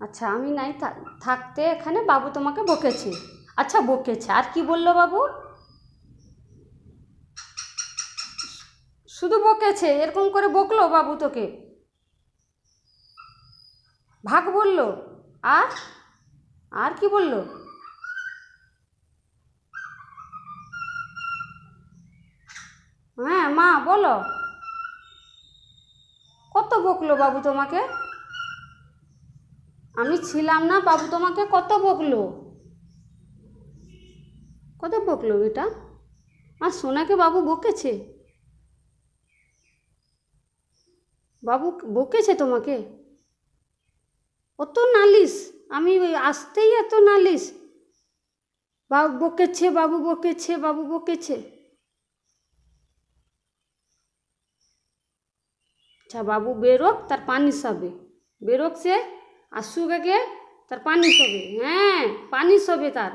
আচ্ছা, আমি নাই থাকতে এখানে বাবু তোমাকে বকেছে। আচ্ছা, বকেছে, আর কি বললো বাবু? শুধু বকেছে? এরকম করে বকলো বাবু তোকে? ভাগ বললো? আর আর কি বললো? হ্যাঁ মা বলো, কত বকলো বাবু তোমাকে? আমি ছিলাম না, বাবু তোমাকে কত বকলো? কত বকলো এটা? আর সোনাকে বাবু বকেছে? বাবু বকেছে তোমাকে? অত নালিশ? আমি ওই আসতেই এত নালিশ? বাবু বকেছে, বাবু বকেছে, বাবু বকেছে। আচ্ছা, বাবু বেরোক, তার পানি সবে। বেরোক সে, আসুক আগে, তার পানি সবে। হ্যাঁ, পানি সবে তার।